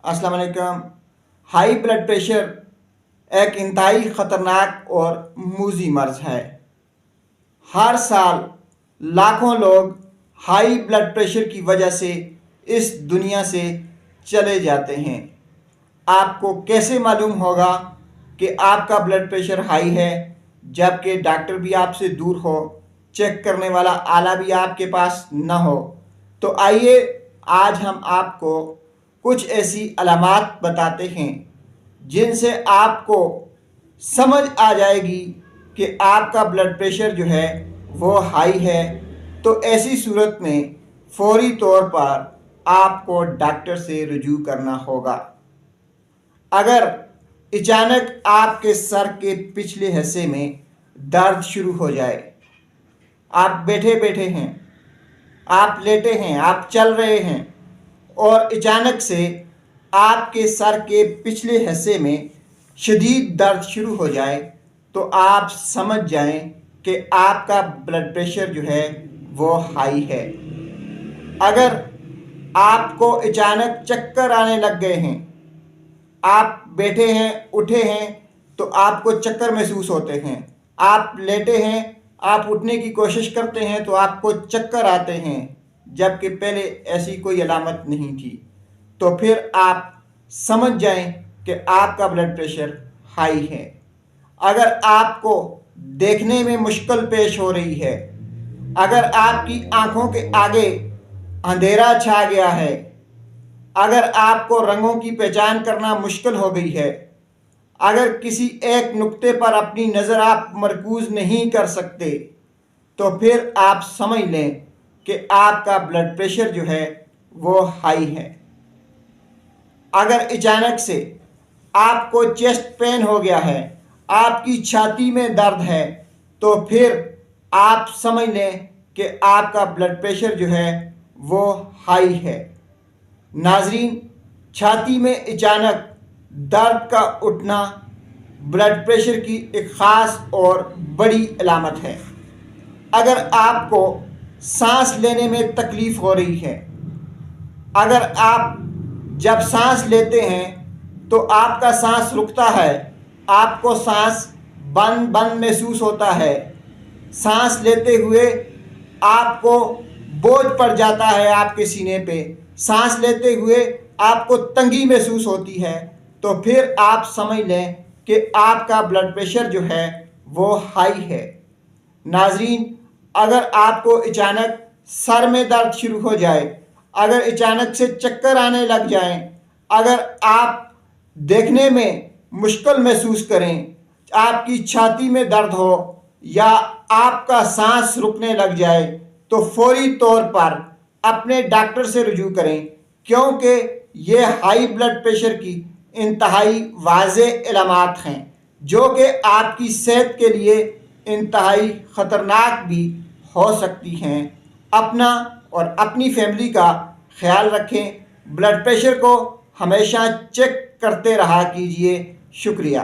अस्सलाम वालेकुम। High blood pressure एक इंतहाई ख़तरनाक और मूजी मर्ज है। हर साल लाखों लोग हाई ब्लड प्रेशर की वजह से इस दुनिया से चले जाते हैं। आपको कैसे मालूम होगा कि आपका ब्लड प्रेशर हाई है जबकि डॉक्टर भी आपसे दूर हो, चेक करने वाला आला भी आपके पास न हो? तो आइए आज हम आपको कुछ ऐसी अलामात बताते हैं जिनसे आपको समझ आ जाएगी कि आपका ब्लड प्रेशर जो है वो हाई है। तो ऐसी सूरत में फौरी तौर पर आपको डॉक्टर से रुजू करना होगा। अगर अचानक आपके सर के पिछले हिस्से में दर्द शुरू हो जाए, आप बैठे बैठे हैं, आप लेटे हैं, आप चल रहे हैं और अचानक से आपके सर के पिछले हिस्से में शदीद दर्द शुरू हो जाए, तो आप समझ जाएं कि आपका ब्लड प्रेशर जो है वो हाई है। अगर आपको अचानक चक्कर आने लग गए हैं, आप बैठे हैं, उठे हैं तो आपको चक्कर महसूस होते हैं, आप लेटे हैं, आप उठने की कोशिश करते हैं तो आपको चक्कर आते हैं जबकि पहले ऐसी कोई अलामत नहीं थी, तो फिर आप समझ जाएं कि आपका ब्लड प्रेशर हाई है। अगर आपको देखने में मुश्किल पेश हो रही है, अगर आपकी आंखों के आगे अंधेरा छा गया है, अगर आपको रंगों की पहचान करना मुश्किल हो गई है, अगर किसी एक नुक्ते पर अपनी नज़र आप मरकूज़ नहीं कर सकते, तो फिर आप समझ लें कि आपका ब्लड प्रेशर जो है वो हाई है। अगर अचानक से आपको चेस्ट पेन हो गया है, आपकी छाती में दर्द है, तो फिर आप समझ लें कि आपका ब्लड प्रेशर जो है वो हाई है। नाजरीन, छाती में अचानक दर्द का उठना ब्लड प्रेशर की एक ख़ास और बड़ी अलामत है। अगर आपको सांस लेने में तकलीफ़ हो रही है, अगर आप जब सांस लेते हैं तो आपका सांस रुकता है, आपको सांस बंद बंद महसूस होता है, सांस लेते हुए आपको बोझ पड़ जाता है आपके सीने पे, सांस लेते हुए आपको तंगी महसूस होती है, तो फिर आप समझ लें कि आपका ब्लड प्रेशर जो है वो हाई है। नाजरीन, अगर आपको अचानक सर में दर्द शुरू हो जाए, अगर अचानक से चक्कर आने लग जाएं, अगर आप देखने में मुश्किल महसूस करें, आपकी छाती में दर्द हो या आपका सांस रुकने लग जाए, तो फौरी तौर पर अपने डॉक्टर से रुजू करें, क्योंकि ये हाई ब्लड प्रेशर की इंतहाई वाज़ेह अलामात हैं जो कि आपकी सेहत के लिए इंतहाई ख़तरनाक भी हो सकती हैं। अपना और अपनी फैमिली का ख्याल रखें। ब्लड प्रेशर को हमेशा चेक करते रहा कीजिए। शुक्रिया।